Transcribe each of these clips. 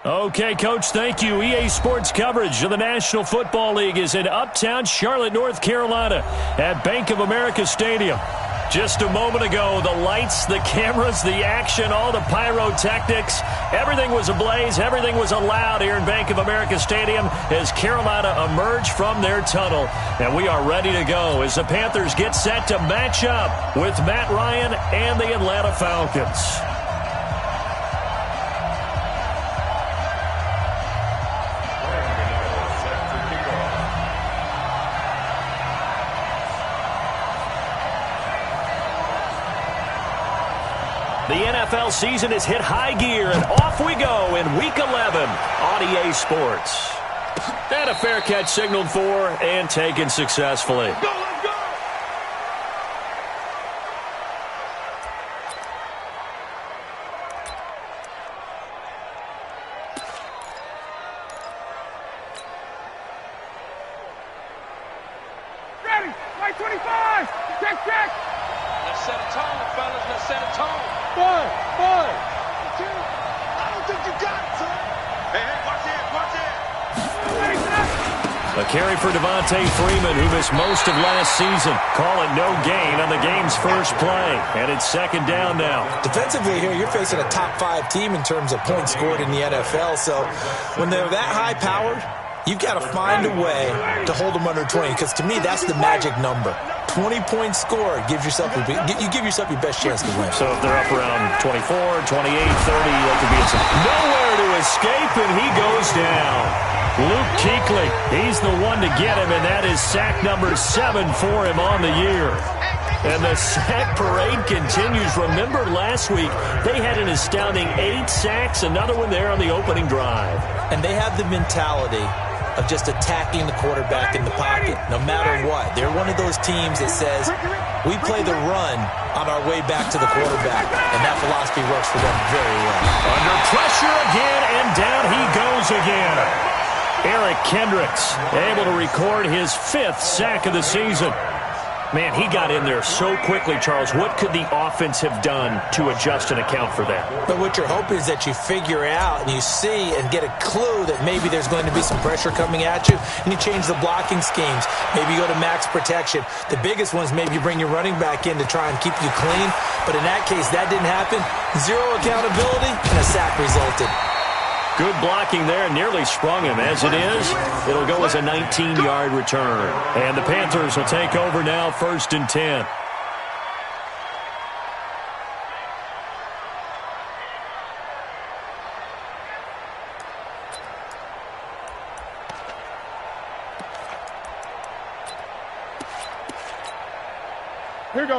Okay, Coach, thank you. EA Sports coverage of the National Football League is in uptown Charlotte, North Carolina at Bank of America Stadium. Just a moment ago, the lights, the cameras, the action, all the pyrotechnics, everything was ablaze, everything was allowed here in Bank of America Stadium as Carolina emerged from their tunnel. And we are ready to go as the Panthers get set to match up with Matt Ryan and the Atlanta Falcons. The NFL season has hit high gear, and off we go in Week 11 on EA Sports. And a fair catch signaled for and taken successfully. Let's go! Ready, right 25, check. Let's set a tone, fellas, let's set a tone. One. I don't think you got it, son. Hey, watch it. A carry for Devontae Freeman, who missed most of last season. Call it no gain on the game's first play. And it's second down now. Defensively here, you're facing a top 5 team in terms of points scored in the NFL. So when they're that high-powered, you've got to find a way to hold them under 20. Because to me, that's the magic number. 20 points scored, you give yourself your best chance to win. So if they're up around 24, 28, 30, that could be it. Nowhere to escape, and he goes down. Luke Kuechly, he's the one to get him, and that is sack number 7 for him on the year. And the sack parade continues. Remember last week, they had an astounding 8 sacks, another one there on the opening drive. And they have the mentality of just attacking the quarterback in the pocket, no matter what. They're one of those teams that says, we play the run on our way back to the quarterback, and that philosophy works for them very well. Under pressure again, and down he goes again. Eric Kendricks able to record his 5th sack of the season. Man, he got in there so quickly, Charles. What could the offense have done to adjust and account for that? But what you're hoping is that you figure out and you see and get a clue that maybe there's going to be some pressure coming at you, and you change the blocking schemes. Maybe you go to max protection. The biggest ones, maybe you bring your running back in to try and keep you clean. But in that case, that didn't happen. 0 accountability, and a sack resulted. Good blocking there, nearly sprung him. As it is, it'll go as a 19-yard return. And the Panthers will take over now, 1st and 10.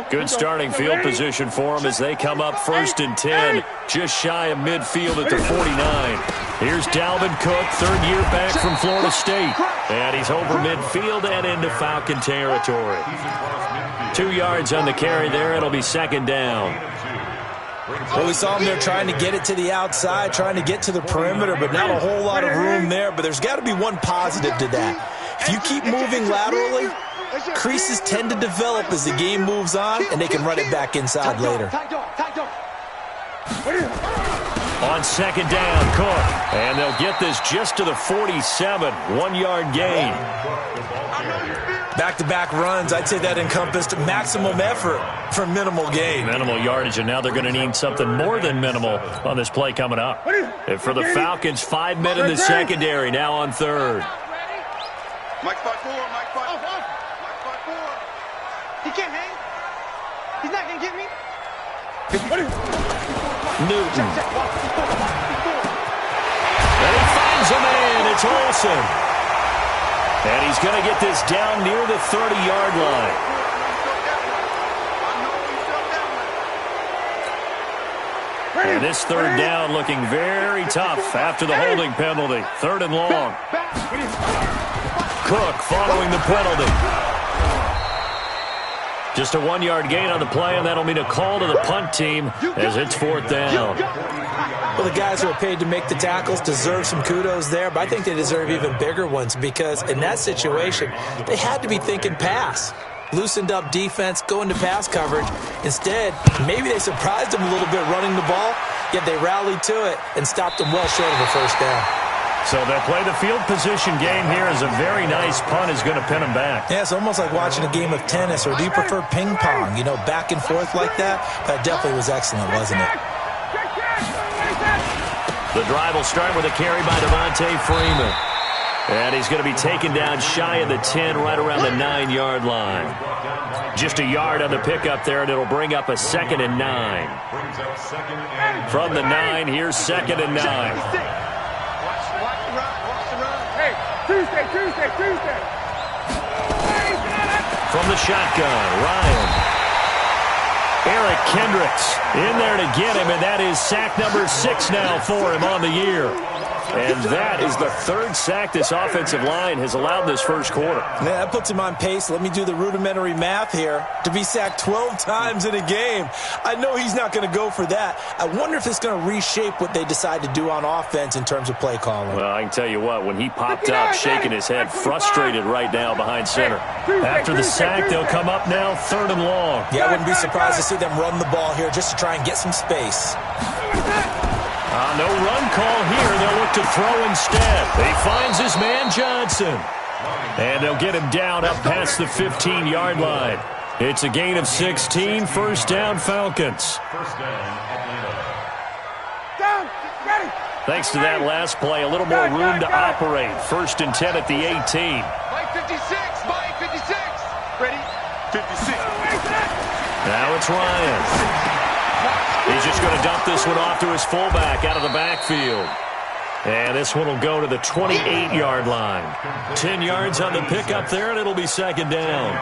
Good starting field position for them as they come up 1st and 10, just shy of midfield at the 49. Here's Dalvin Cook, 3rd year back from Florida State. And he's over midfield and into Falcon territory. 2 yards on the carry there. It'll be 2nd down. Well, we saw him there trying to get it to the outside, trying to get to the perimeter, but not a whole lot of room there. But there's got to be one positive to that. If you keep moving laterally, creases tend to develop as the game moves on, and they can run it back inside later. On 2nd down, Cook. And they'll get this just to the 47. 1-yard gain. Back-to-back runs, I'd say that encompassed maximum effort for minimal gain. Minimal yardage, and now they're going to need something more than minimal on this play coming up. And for the Falcons, 5 men in the secondary, now on 3rd. Mike 5-4. He can't hang. He's not going to get me. Newton. And he finds a man. It's Olsen. And he's going to get this down near the 30-yard line. And this 3rd down looking very tough after the holding penalty. 3rd and long. Cook following the penalty. Just a 1-yard gain on the play, and that'll mean a call to the punt team as it's 4th down. Well, the guys who are paid to make the tackles deserve some kudos there, but I think they deserve even bigger ones because in that situation, they had to be thinking pass. Loosened up defense, going to pass coverage. Instead, maybe they surprised him a little bit running the ball, yet they rallied to it and stopped them well short of a first down. So they'll play the field position game here as a very nice punt is going to pin them back. Yeah, it's almost like watching a game of tennis, or do you prefer ping pong? You know, back and forth like that? That definitely was excellent, wasn't it? The drive will start with a carry by Devontae Freeman. And he's going to be taken down shy of the 10, right around the 9-yard line. Just a yard on the pickup there, and it'll bring up a 2nd and 9. From the 9, here's 2nd and 9. Tuesday. From the shotgun, Ryan. Eric Kendricks in there to get him, and that is sack number 6 now for him on the year. And that is the 3rd sack this offensive line has allowed this first quarter. Yeah, that puts him on pace. Let me do the rudimentary math here. To be sacked 12 times in a game, I know he's not going to go for that. I wonder if it's going to reshape what they decide to do on offense in terms of play calling. Well, I can tell you what, when he popped up, shaking his head, frustrated right now behind center. After the sack, they'll come up now 3rd and long. Yeah, I wouldn't be surprised to see them run the ball here just to try and get some space. No run call here. They'll look to throw instead. He finds his man Johnson. And they'll get him down up past the 15-yard line. It's a gain of 16. First down, Falcons. Thanks to that last play, a little more room to operate. 1st and 10 at the 18. Mike 56. Ready? 56. Now it's Ryan. He's just going to dump this one off to his fullback out of the backfield. And this one will go to the 28-yard line. 10 yards on the pickup there, and it'll be 2nd down.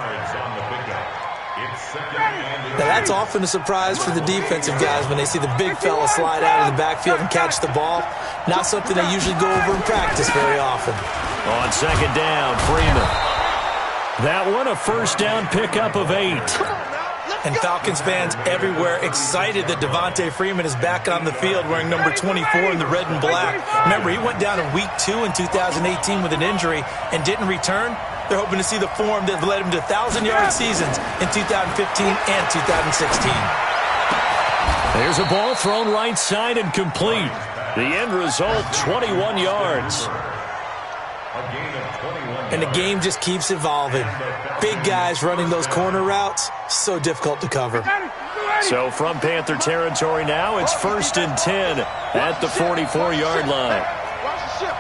Now that's often a surprise for the defensive guys when they see the big fella slide out of the backfield and catch the ball. Not something they usually go over in practice very often. On 2nd down, Freeman. That one a first down pickup of 8. And Falcons fans everywhere excited that Devontae Freeman is back on the field wearing number 24 in the red and black. Remember, he went down in week 2 in 2018 with an injury and didn't return. They're hoping to see the form that led him to 1,000-yard seasons in 2015 and 2016. There's a ball thrown right side and complete. The end result, 21 yards. And the game just keeps evolving. Big guys running those corner routes, so difficult to cover. So from Panther territory now, it's 1st and 10 at the 44-yard line. Watch the ship.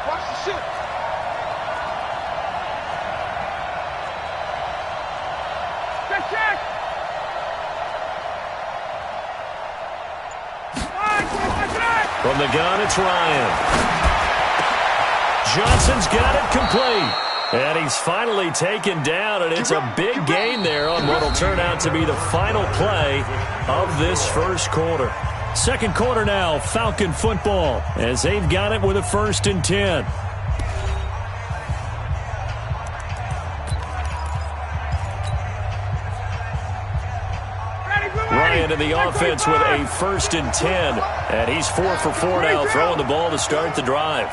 Check. From the gun, it's Ryan. Johnson's got it complete. And he's finally taken down, and it's a big gain there on what will turn out to be the final play of this first quarter. Second quarter now, Falcon football, as they've got it with a 1st and 10. Ryan in the offense with a 1st and 10, and he's 4 for 4 now, throwing the ball to start the drive.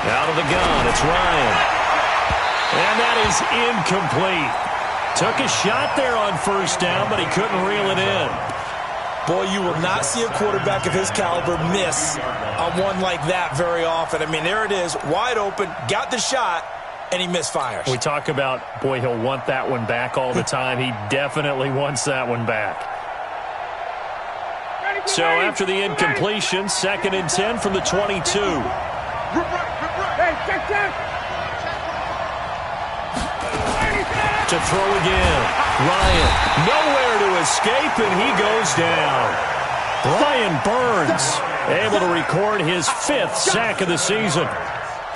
Out of the gun, it's Ryan. And that is incomplete. Took a shot there on 1st down, but he couldn't reel it in. Boy, you will not see a quarterback of his caliber miss on one like that very often. I mean, there it is, wide open, got the shot, and he misfires. We talk about, boy, he'll want that one back all the time. He definitely wants that one back. So after the incompletion, 2nd and 10 from the 22. To throw again. Ryan, nowhere to escape, and he goes down. Brian Burns able to record his 5th sack of the season.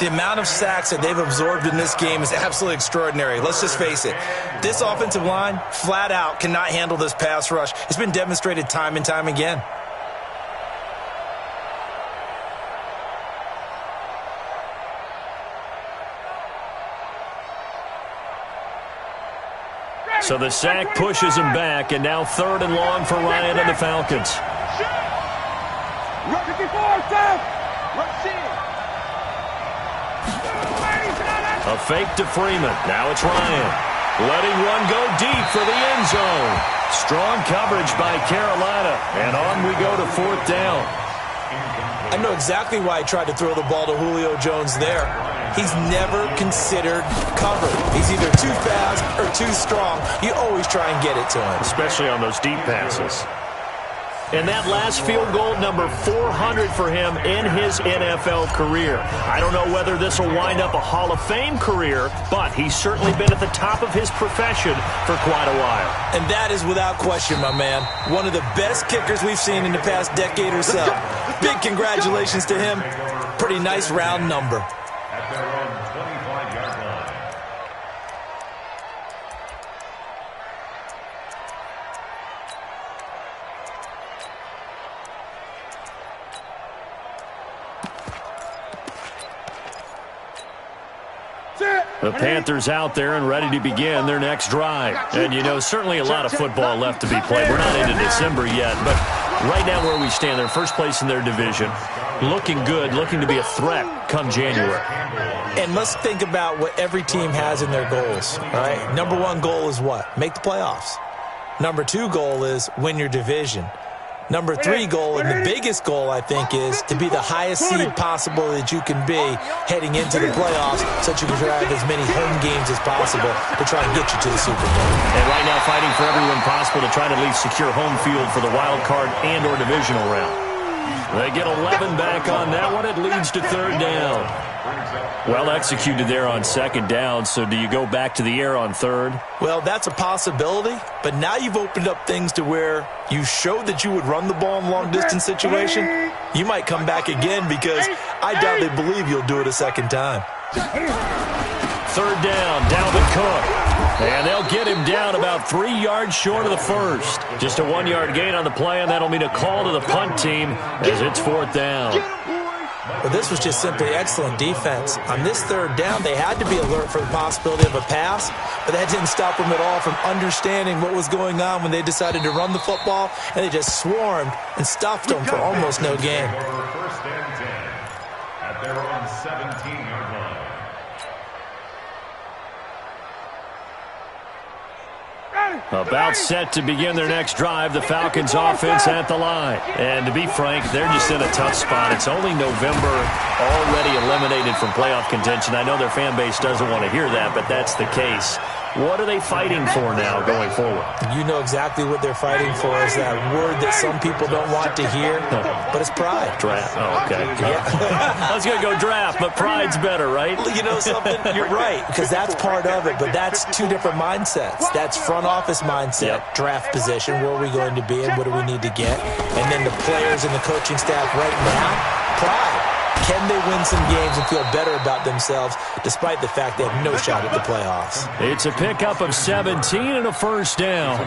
The amount of sacks that they've absorbed in this game is absolutely extraordinary. Let's just face it. This offensive line, flat out, cannot handle this pass rush. It's been demonstrated time and time again. So the sack pushes him back, and now 3rd and long for Ryan and the Falcons. A fake to Freeman. Now it's Ryan. Letting one go deep for the end zone. Strong coverage by Carolina. And on we go to fourth down. I know exactly why he tried to throw the ball to Julio Jones there. He's never considered cover. He's either too fast or too strong. You always try and get it to him. Especially on those deep passes. And that last field goal, number 400 for him in his NFL career. I don't know whether this will wind up a Hall of Fame career, but he's certainly been at the top of his profession for quite a while. And that is without question, my man. One of the best kickers we've seen in the past decade or so. Big congratulations to him. Pretty nice round number. At their own 25-yard line. The Panthers out there and ready to begin their next drive. And, you know, certainly a lot of football left to be played. We're not into December yet, but right now where we stand, they're first place in their division. Looking good, looking to be a threat come January. And let's think about what every team has in their goals, all right? Number one goal is what? Make the playoffs. Number two goal is win your division. Number three goal, and the biggest goal, I think, is to be the highest seed possible that you can be heading into the playoffs so that you can drive as many home games as possible to try and get you to the Super Bowl. And right now fighting for everyone possible to try to at least secure home field for the wild card and or divisional round. They get 11 back on that one. It leads to third down. Well executed there on second down, so do you go back to the air on third? Well, that's a possibility, but now you've opened up things to where you showed that you would run the ball in a long-distance situation. You might come back again because I doubt they believe you'll do it a second time. Third down, Dalvin Cook. And they'll get him down about 3 yards short of the first. Just a 1-yard gain on the play, and that'll mean a call to the punt team as it's fourth down. Well, this was just simply excellent defense. On this third down, they had to be alert for the possibility of a pass, but that didn't stop them at all from understanding what was going on when they decided to run the football, and they just swarmed and stuffed them for almost no gain. First and 10 at their own 17-yard line. About set to begin their next drive, the Falcons offense at the line. And to be frank, they're just in a tough spot. It's only November, already eliminated from playoff contention. I know their fan base doesn't want to hear that, but that's the case. What are they fighting for now going forward? You know exactly what they're fighting for is that word that some people don't want to hear, but it's pride. Draft. Oh, okay. Yeah. I was going to go draft, but pride's better, right? You know something? You're right, because that's part of it, but that's two different mindsets. That's front office mindset, draft position, where are we going to be and what do we need to get? And then the players and the coaching staff right now, pride. Can they win some games and feel better about themselves despite the fact they have no shot at the playoffs? It's a pickup of 17 and a first down.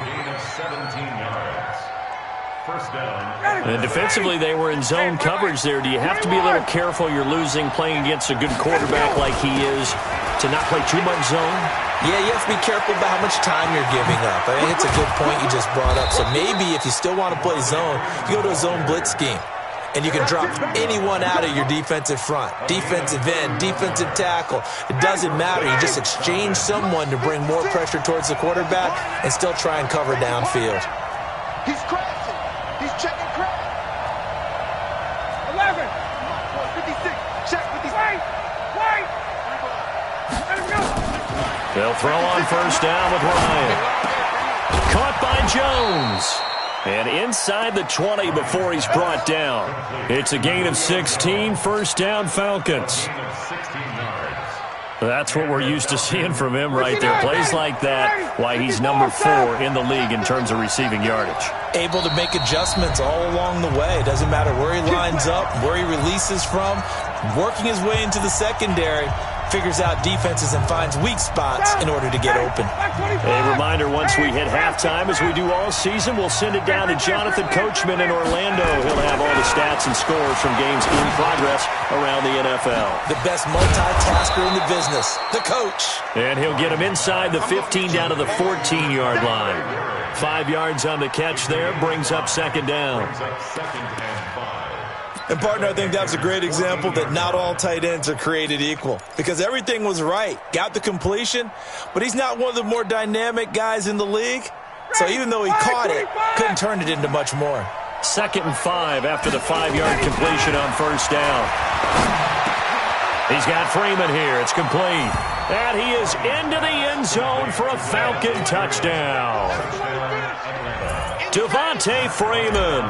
And defensively, they were in zone coverage there. Do you have to be a little careful you're losing playing against a good quarterback like he is to not play too much zone? Yeah, you have to be careful about how much time you're giving up. I mean, it's a good point you just brought up. So maybe if you still want to play zone, you go to a zone blitz scheme. And you can drop anyone out of your defensive front, defensive end, defensive tackle. It doesn't matter. You just exchange someone to bring more pressure towards the quarterback and still try and cover downfield. He's crashing. He's checking crash. 11. 56. Check 56. Wait. Let him go. They'll throw on first down with Ryan. Caught by Jones. And inside the 20 before he's brought down. It's a gain of 16, first down Falcons. That's what we're used to seeing from him right there. Plays like that, why he's number 4 in the league in terms of receiving yardage. Able to make adjustments all along the way. Doesn't matter where he lines up, where he releases from. Working his way into the secondary. Figures out defenses and finds weak spots in order to get open. A reminder, once we hit halftime, as we do all season, we'll send it down to Jonathan Coachman in Orlando. He'll have all the stats and scores from games in progress around the NFL. The best multitasker in the business, the coach. And he'll get him inside the 15 down to the 14-yard line. 5 yards on the catch there, brings up second down. And, partner, I think that was a great example that not all tight ends are created equal because everything was right. Got the completion, but he's not one of the more dynamic guys in the league. So even though he caught it, couldn't turn it into much more. 2nd and 5 after the 5-yard completion on first down. He's got Freeman here. It's complete. And he is into the end zone for a Falcon touchdown. Devontae Freeman,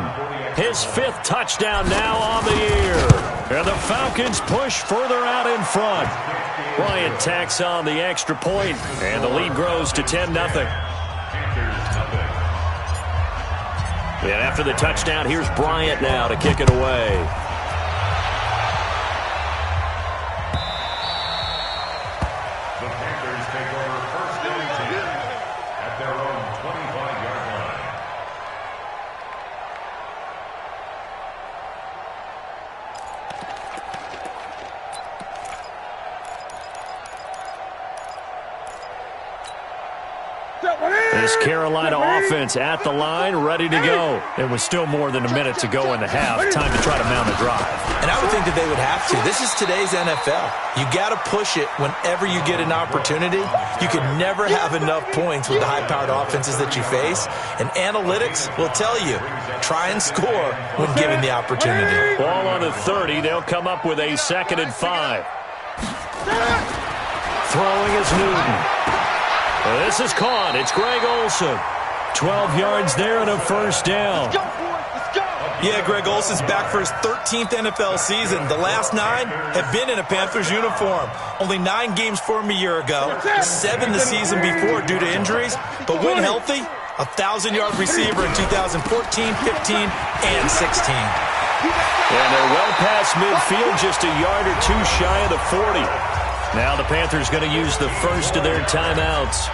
his 5th touchdown now on the year. And the Falcons push further out in front. Bryant tacks on the extra point, and the lead grows to 10-0. And after the touchdown, here's Bryant now to kick it away. This Carolina offense at the line, ready to go. It was still more than a minute to go in the half. Time to try to mount a drive. And I would think that they would have to. This is today's NFL. You got to push it whenever you get an opportunity. You can never have enough points with the high-powered offenses that you face. And analytics will tell you, try and score when given the opportunity. Ball on the 30. They'll come up with a 2nd and 5. Throwing is Newton. This is caught. It's Greg Olsen. 12 yards there and a first down. Yeah, Greg Olsen's back for his 13th NFL season. The last 9 have been in a Panthers uniform. Only 9 games for him a year ago, 7 the season before due to injuries. But when healthy, a 1,000-yard receiver in 2014, 15, and 16. And they're well past midfield, just a yard or two shy of the 40. Now the Panthers going to use the first of their timeouts,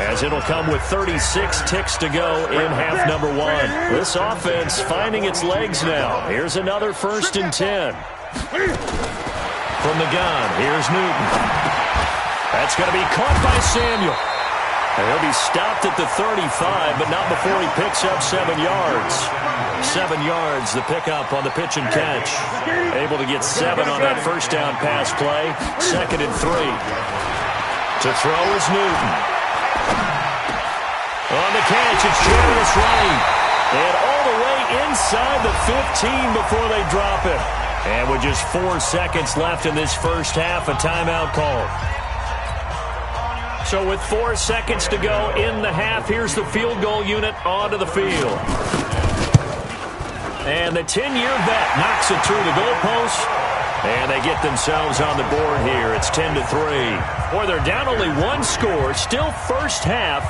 as it'll come with 36 ticks to go in half number 1. This offense finding its legs now. Here's another 1st and 10. From the gun, here's Newton. That's going to be caught by Samuel. And he'll be stopped at the 35, but not before he picks up 7 yards. 7 yards, the pickup on the pitch and catch. Able to get 7 on that first down pass play. 2nd and 3. To throw is Newton. On the catch, it's Jarvis Wright. And all the way inside the 15 before they drop it. And with just 4 seconds left in this first half, a timeout call. So with 4 seconds to go in the half, here's the field goal unit onto the field. And the 10-year vet knocks it through the goalpost. And they get themselves on the board here. It's 10-3. Boy, they're down only 1 score. Still first half,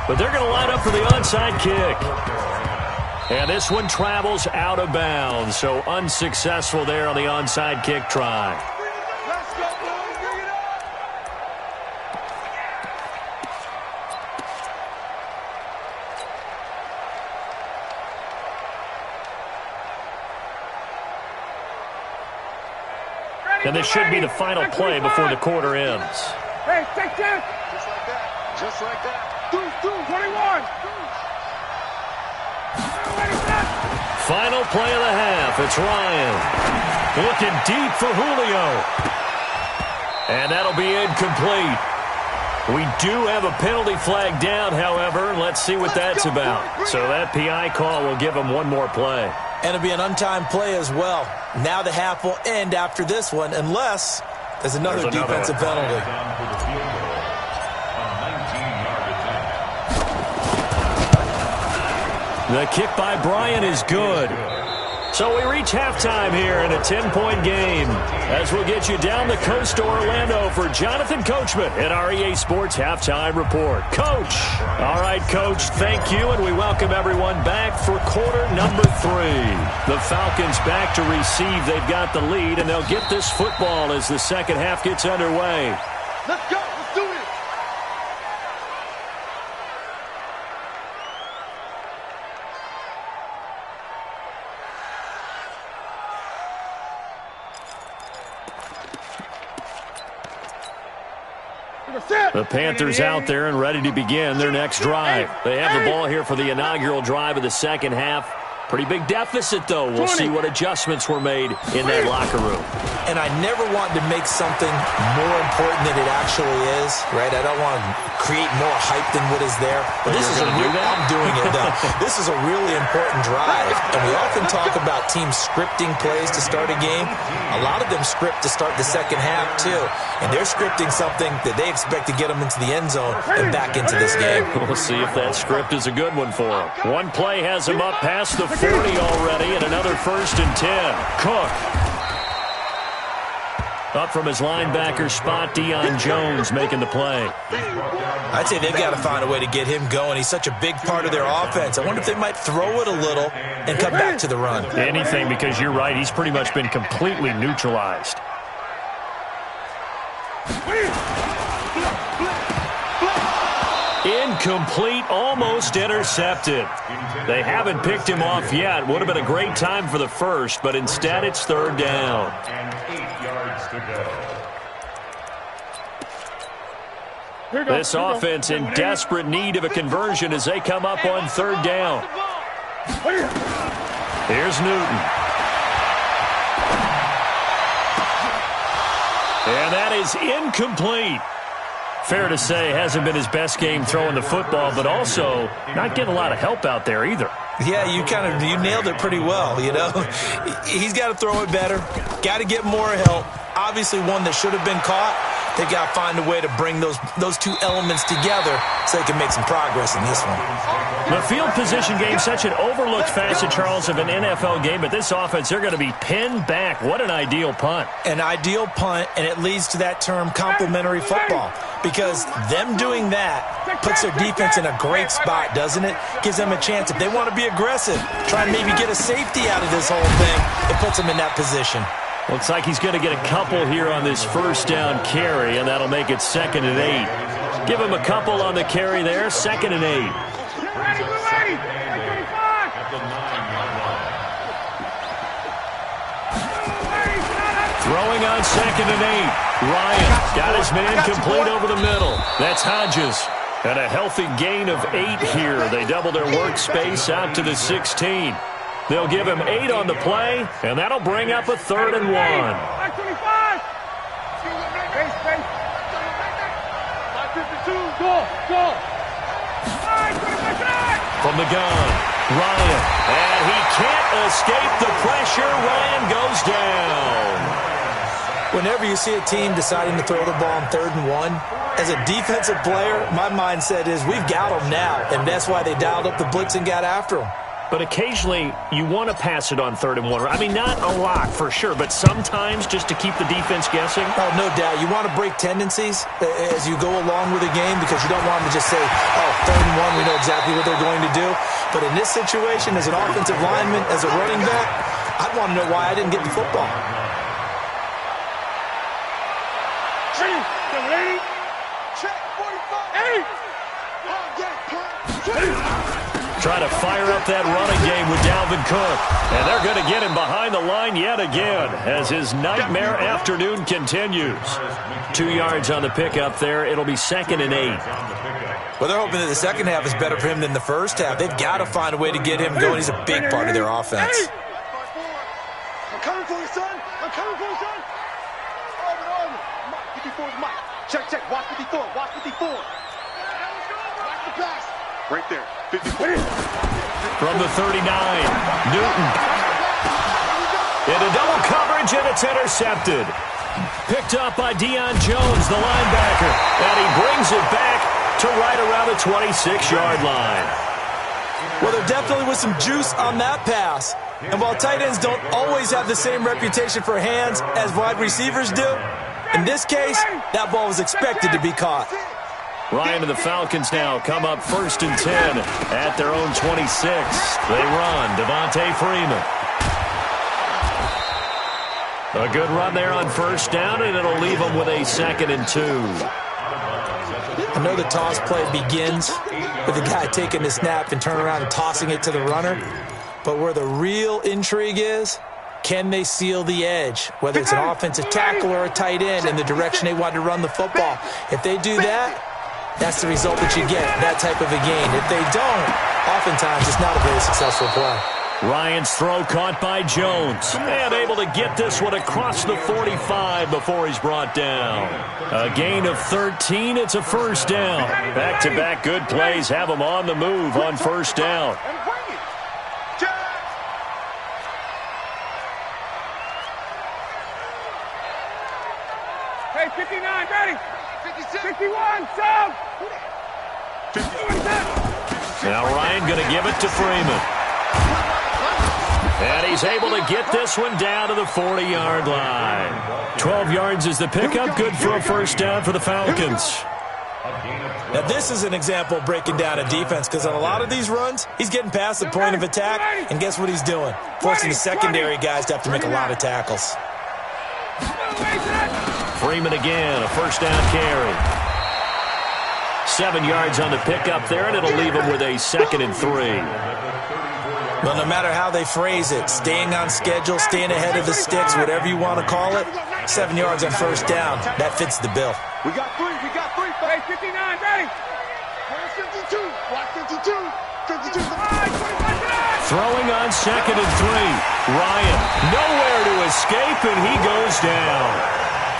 but they're going to line up for the onside kick. And this one travels out of bounds. So unsuccessful there on the onside kick try. And this should be the final play before the quarter ends. Hey, take 10. Just like that. Just like that. 21. Final play of the half. It's Ryan. Looking deep for Julio. And that'll be incomplete. We do have a penalty flag down, however. Let's see what that's about. So that PI call will give them one more play. And it'll be an untimed play as well. Now the half will end after this one, unless there's another defensive penalty. The kick by Bryant is good. So we reach halftime here in a 10-point game, as we'll get you down the coast to Orlando for Jonathan Coachman in our EA Sports Halftime Report. Coach. All right, Coach, thank you, and we welcome everyone back for quarter number 3. The Falcons back to receive. They've got the lead, and they'll get this football as the second half gets underway. Let's go. Let's do this. The Panthers out there and ready to begin their next drive. They have the ball here for the inaugural drive of the second half. Pretty big deficit, though. We'll see what adjustments were made in that locker room. And I never want to make something more important than it actually is, right? I don't want to create more hype than what is there. But this is I'm doing it, though. This is a really important drive. And we often talk about teams scripting plays to start a game. A lot of them script to start the second half, too. And they're scripting something that they expect to get them into the end zone and back into this game. We'll see if that script is a good one for them. One play has him up past the 40 already, and another 1st and 10. Cook. Up from his linebacker spot, Deion Jones making the play. I'd say they've got to find a way to get him going. He's such a big part of their offense. I wonder if they might throw it a little and come back to the run. Anything, because you're right. He's pretty much been completely neutralized. Incomplete, almost intercepted. They haven't picked him off yet. Would have been a great time for the first, but instead it's 3rd down. And 8 yards to go. This offense in desperate need of a conversion as they come up on 3rd down. Here's Newton. And that is incomplete. Fair to say, hasn't been his best game throwing the football, but also not getting a lot of help out there either. Yeah, you nailed it pretty well, you know. He's got to throw it better, got to get more help. Obviously one that should have been caught. They've got to find a way to bring those two elements together so they can make some progress in this one. The field position game, such an overlooked facet, Charles, of an NFL game, but this offense, they're going to be pinned back. What an ideal punt. An ideal punt, and it leads to that term complementary football, because them doing that puts their defense in a great spot, doesn't it? Gives them a chance, if they want to be aggressive, try and maybe get a safety out of this whole thing, it puts them in that position. Looks like he's going to get a couple here on this 1st down carry, and that'll make it 2nd and 8. Give him a couple on the carry there, 2nd and 8. Throwing on 2nd and 8. Ryan got his man complete over the middle. That's Hodges. And a healthy gain of 8 here. They double their workspace out to the 16. They'll give him 8 on the play, and that'll bring up a 3rd and 1. From the gun, Ryan, and he can't escape the pressure. Ryan goes down. Whenever you see a team deciding to throw the ball on 3rd and 1, as a defensive player, my mindset is we've got them now, and that's why they dialed up the blitz and got after them. But occasionally, you want to pass it on 3rd and 1. I mean, not a lot for sure, but sometimes just to keep the defense guessing. Oh, no doubt. You want to break tendencies as you go along with a game because you don't want them to just say, oh, 3rd and 1, we know exactly what they're going to do. But in this situation, as an offensive lineman, as a running back, I'd want to know why I didn't get the football. Try to fire up that running game with Dalvin Cook. And they're going to get him behind the line yet again as his nightmare afternoon continues. 2 yards on the pickup there. It'll be 2nd and 8. Well, they're hoping that the second half is better for him than the first half. They've got to find a way to get him going. He's a big part of their offense. I'm coming for you, son. I'm coming for you, son. Mike, 54 is Mike. Check. Watch 54. Watch 54. Watch the pass. Right there. 54. From the 39, Newton. Into double coverage, and it's intercepted. Picked up by Deion Jones, the linebacker. And he brings it back to right around the 26-yard line. Well, there definitely was some juice on that pass. And while tight ends don't always have the same reputation for hands as wide receivers do, in this case, that ball was expected to be caught. Ryan and the Falcons now come up 1st and 10 at their own 26. They run. Devontae Freeman. A good run there on 1st down, and it'll leave them with a 2nd and 2. I know the toss play begins with the guy taking the snap and turning around and tossing it to the runner. But where the real intrigue is, can they seal the edge? Whether it's an offensive tackle or a tight end in the direction they want to run the football. If they do that, that's the result that you get, that type of a gain. If they don't, oftentimes it's not a very successful play. Ryan's throw caught by Jones. And able to get this one across the 45 before he's brought down. A gain of 13. It's a first down. Back-to-back good plays have him on the move on first down. Hey, 59, ready. 51, sub. Now Ryan going to give it to Freeman. And he's able to get this one down to the 40-yard line. 12 yards is the pickup. Good for a first down for the Falcons. Now, this is an example of breaking down a defense because on a lot of these runs, he's getting past the point of attack, and guess what he's doing? Forcing the secondary guys to have to make a lot of tackles. Freeman again, a first down carry. 7 yards on the pickup there, and it'll leave him with a 2nd and 3. Well, no matter how they phrase it, staying on schedule, staying ahead of the sticks, whatever you want to call it, 7 yards on first down, that fits the bill. We got three. Hey, 59, ready. 52. Watch 52. 52. Throwing on 2nd and 3. Ryan, nowhere to escape, and he goes down.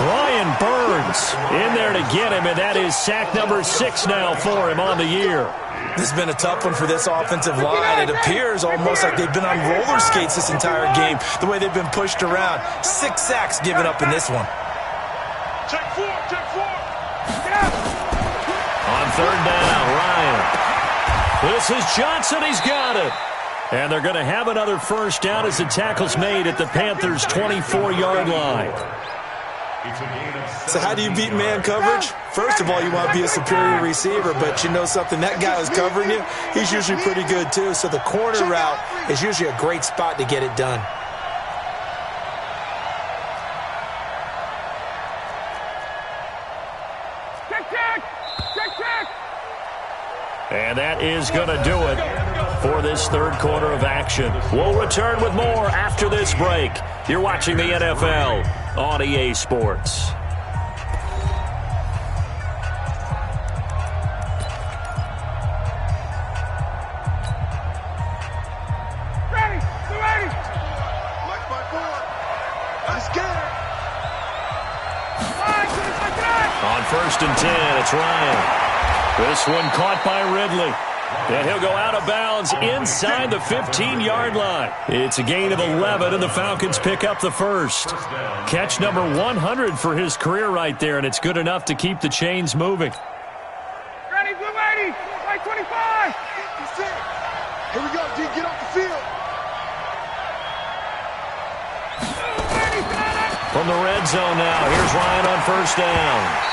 Brian Burns in there to get him, and that is sack number 6 now for him on the year. This has been a tough one for this offensive line. It appears almost like they've been on roller skates this entire game, the way they've been pushed around. 6 sacks given up in this one. Check four. On third down, Ryan. This is Johnson. He's got it. And they're going to have another first down as the tackle's made at the Panthers' 24-yard line. So how do you beat man coverage? First of all, you want to be a superior receiver, but you know something, that guy who's covering you, he's usually pretty good too. So the corner route is usually a great spot to get it done. Check. And that is going to do it for this third quarter of action. We'll return with more after this break. You're watching the NFL on EA Sports. On 1st and 10, it's Ryan. This one caught by Ridley. And he'll go out of bounds inside the 15-yard line. It's a gain of 11, and the Falcons pick up the first. Catch number 100 for his career right there, and it's good enough to keep the chains moving. Ready, blue 80, right 25. Here we go, D, get off the field. From the red zone now, here's Ryan on first down.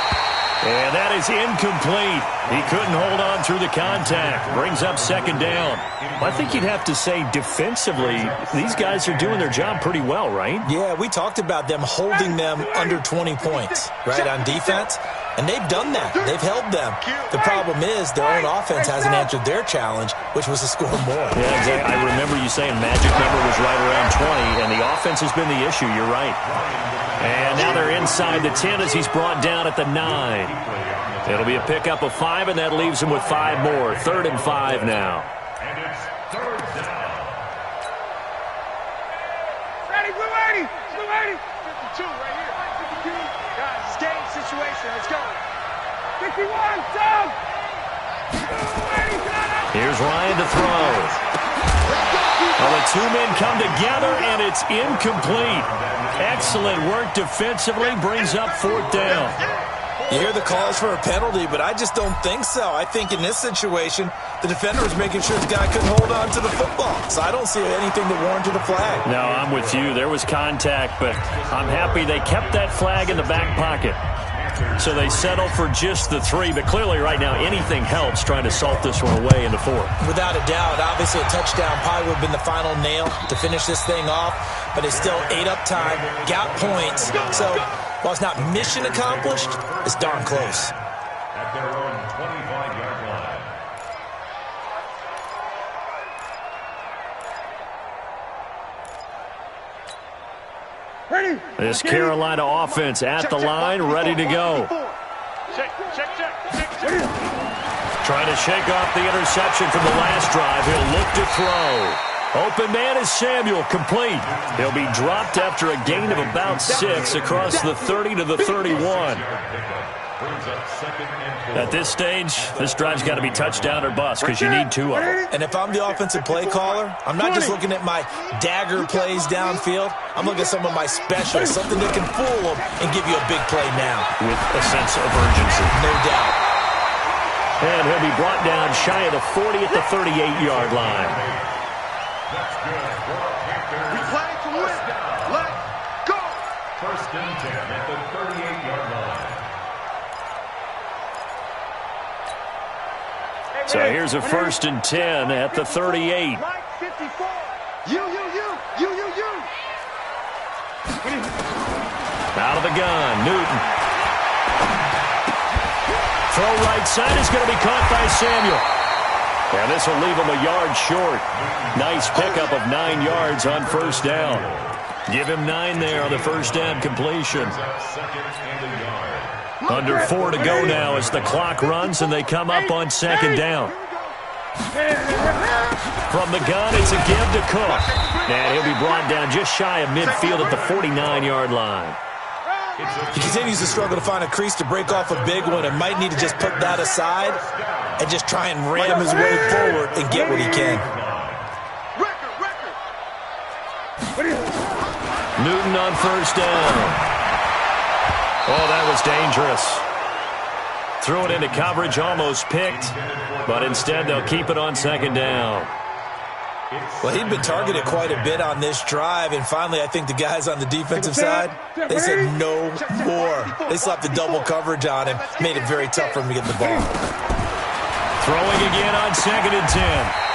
And that is incomplete. He couldn't hold on through the contact. Brings up 2nd down. I think you'd have to say defensively, these guys are doing their job pretty well, right? Yeah, we talked about them holding them under 20 points, right, on defense. And they've done that. They've held them. The problem is their own offense hasn't answered their challenge, which was to score more. Yeah, exactly. I remember you saying magic number was right around 20, and the offense has been the issue. You're right. And now they're inside the 10 as he's brought down at the 9. It'll be a pickup of 5, and that leaves him with 5 more. 3rd and 5 now. And it's 3rd down. Ready, blue 80, blue 80. 52 right here. 52. Guys, it's game situation. Let's go. 51, sub. Here's Ryan to throw. Well, the 2 men come together, and it's incomplete. Excellent work defensively. Brings up 4th down. You hear the calls for a penalty, but I just don't think so. I think in this situation, the defender was making sure the guy couldn't hold on to the football. So I don't see anything that warranted a flag. No, I'm with you. There was contact, but I'm happy they kept that flag in the back pocket. So they settled for just the 3, but clearly right now anything helps trying to salt this one away into 4. Without a doubt, obviously a touchdown probably would have been the final nail to finish this thing off, but it's still ate up time, got points. So while it's not mission accomplished, it's darn close. At their own 25-yard line. Ready. This Carolina offense at the line, ready to go. Check. Trying to shake off the interception from the last drive. He'll look to throw. Open man is Samuel, complete. He'll be dropped after a gain of about 6 across the 30 to the 31. At this stage, this drive's got to be touchdown or bust because you need 2 of them. And if I'm the offensive play caller, I'm not just looking at my dagger plays downfield. I'm looking at some of my specials, something that can fool them and give you a big play now. With a sense of urgency. No doubt. And he'll be brought down shy of the 40 at the 38-yard line. We play to win. Let's go. First and 10 at the 38-yard line. So here's a first and 10 at the 38. You. Out of the gun, Newton. Throw right side is going to be caught by Samuel. And this will leave him a yard short. Nice pickup of 9 yards on first down. Give him 9 there on the first down completion. Under 4 to go now as the clock runs and they come up on second down. From the gun, it's a give to Cook. And he'll be brought down just shy of midfield at the 49-yard line. He continues to struggle to find a crease to break off a big one and might need to just put that aside and just try and ram his way forward and get what he can. Newton on first down. Oh, that was dangerous. Threw it into coverage, almost picked, but instead they'll keep it on second down. Well, he'd been targeted quite a bit on this drive, and finally I think the guys on the defensive side, they said no more. They slapped the double coverage on him, made it very tough for him to get the ball. Throwing again on second and 10.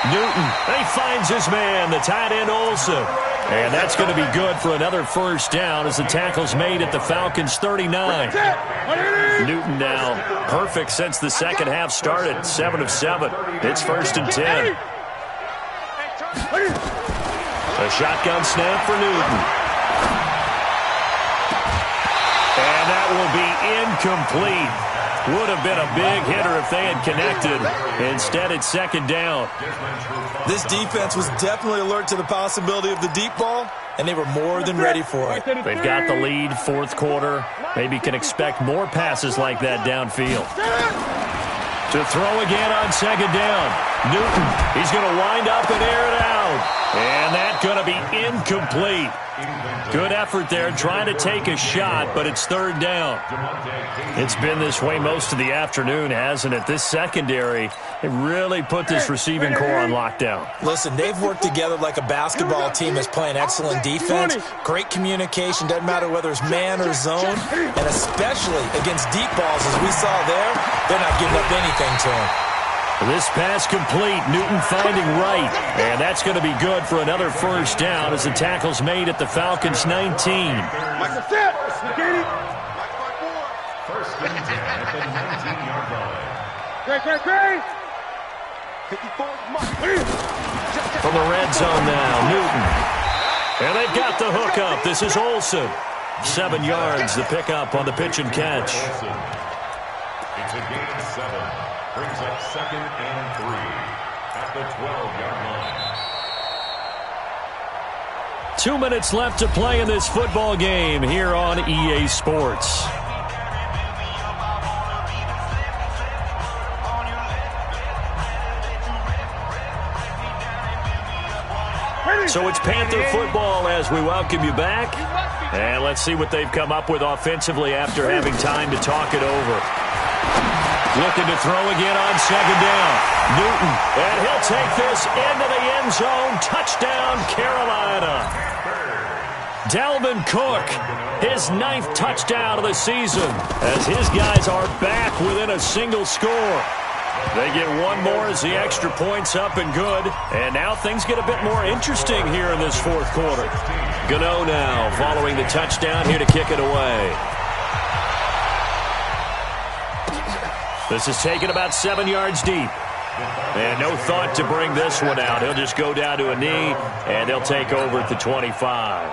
Newton, he finds his man, the tight end Olsen. And that's going to be good for another first down as the tackle's made at the Falcons' 39. Newton now perfect since the second half started, 7 of 7. It's first and 10. A shotgun snap for Newton. And that will be incomplete. Would have been a big hitter if they had connected. Instead, it's second down. This defense was definitely alert to the possibility of the deep ball, and they were more than ready for it. They've got the lead, fourth quarter. Maybe can expect more passes like that downfield. To throw again on second down. Newton, he's going to wind up and air it out. And that's going to be incomplete. Good effort there trying to take a shot, but it's third down. It's been this way most of the afternoon, hasn't it? This secondary, it really put this receiving core on lockdown. Listen, they've worked together like a basketball team that's playing excellent defense. Great communication, doesn't matter whether it's man or zone, and especially against deep balls, as we saw there, they're not giving up anything to them. This pass complete, Newton finding right, and that's going to be good for another first down as the tackle's made at the Falcons' 19. First and 10 at the 19-yard line. From the red zone now, Newton. And they've got the hookup. This is Olsen. 7 yards, the pickup on the pitch and catch. It's a gain of 7. Brings up second and 3 at the 12-yard line. 2 minutes left to play in this football game here on EA Sports. So it's Panther football as we welcome you back. And let's see what they've come up with offensively after having time to talk it over. Looking to throw again on second down. Newton, and he'll take this into the end zone. Touchdown, Carolina. Dalvin Cook, his 9th touchdown of the season, as his guys are back within a single score. They get one more as the extra point's up and good. And now things get a bit more interesting here in this fourth quarter. Gano now following the touchdown here to kick it away. This is taken about 7 yards deep. And no thought to bring this one out. He'll just go down to a knee, and they'll take over at the 25.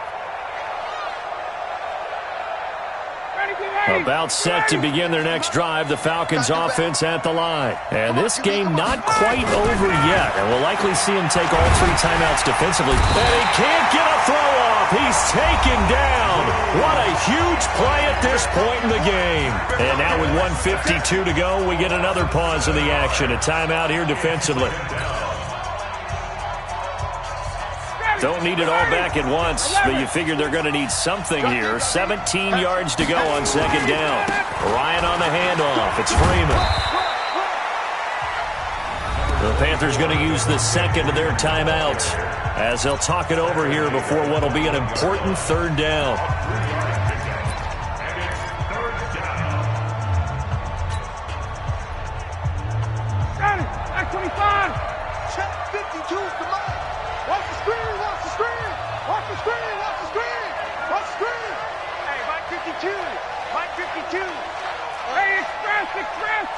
About set to begin their next drive, the Falcons offense at the line. And this game not quite over yet. And we'll likely see him take all 3 timeouts defensively. And he can't get a throw off. He's taken down. What a huge play at this point in the game. And now with 1:52 to go, we get another pause in the action. A timeout here defensively. Don't need it all back at once, but you figure they're going to need something here. 17 yards to go on second down. Ryan on the handoff. It's Freeman. The Panthers going to use the second of their timeout as they'll talk it over here before what will be an important third down. Got it. Back 25. Check 52 is the line. Watch the screen, watch the screen. Watch the screen, watch the screen. Watch the screen. Hey, Mike 52. Mike 52. Hey, express, express.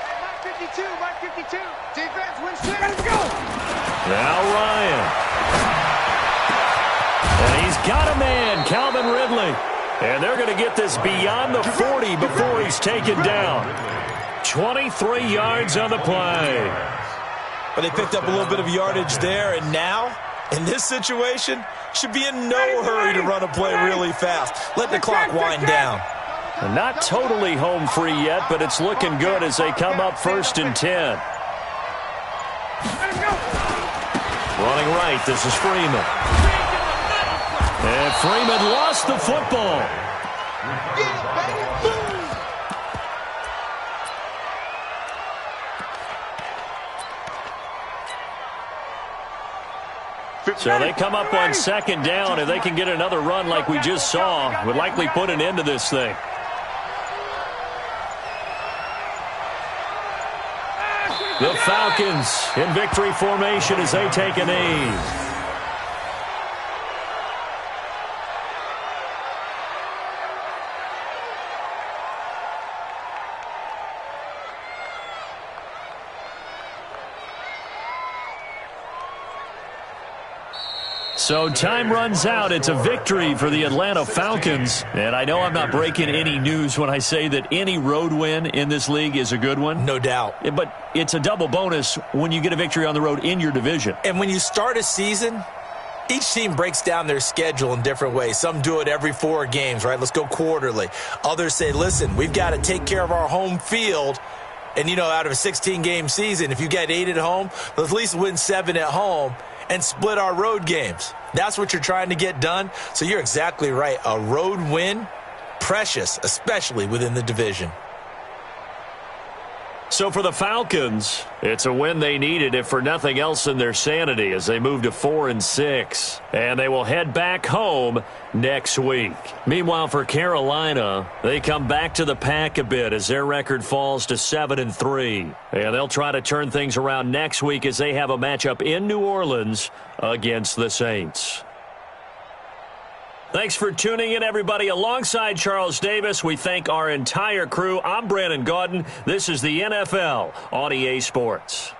Hey, Mike 52, Mike 52. Defense wins 6. Let's go. Now Ryan. And he's got a man, Calvin Ridley. And they're going to get this beyond the 40 before he's taken down. 23 yards on the play. But they picked up a little bit of yardage there, and now, in this situation, should be in no hurry to run a play really fast. Let the clock wind down. And not totally home free yet, but it's looking good as they come up 1st and 10. Running right, this is Freeman. And Freeman lost the football. So they come up on second down. If they can get another run like we just saw, would likely put an end to this thing. The Falcons in victory formation as they take a knee. So time runs out. It's a victory for the Atlanta Falcons. And I know I'm not breaking any news when I say that any road win in this league is a good one. No doubt. But it's a double bonus when you get a victory on the road in your division. And when you start a season, each team breaks down their schedule in different ways. Some do it every 4 games, right? Let's go quarterly. Others say, listen, we've got to take care of our home field. And, you know, out of a 16-game season, if you get 8 at home, let's at least win 7 at home and split our road games. That's what you're trying to get done. So you're exactly right. A road win, precious, especially within the division. So for the Falcons, it's a win they needed, if for nothing else in their sanity, as they move to 4-6. And they will head back home next week. Meanwhile, for Carolina, they come back to the pack a bit as their record falls to 7-3. And they'll try to turn things around next week as they have a matchup in New Orleans against the Saints. Thanks for tuning in, everybody. Alongside Charles Davis, we thank our entire crew. I'm Brandon Gaudin. This is the NFL on EA Sports.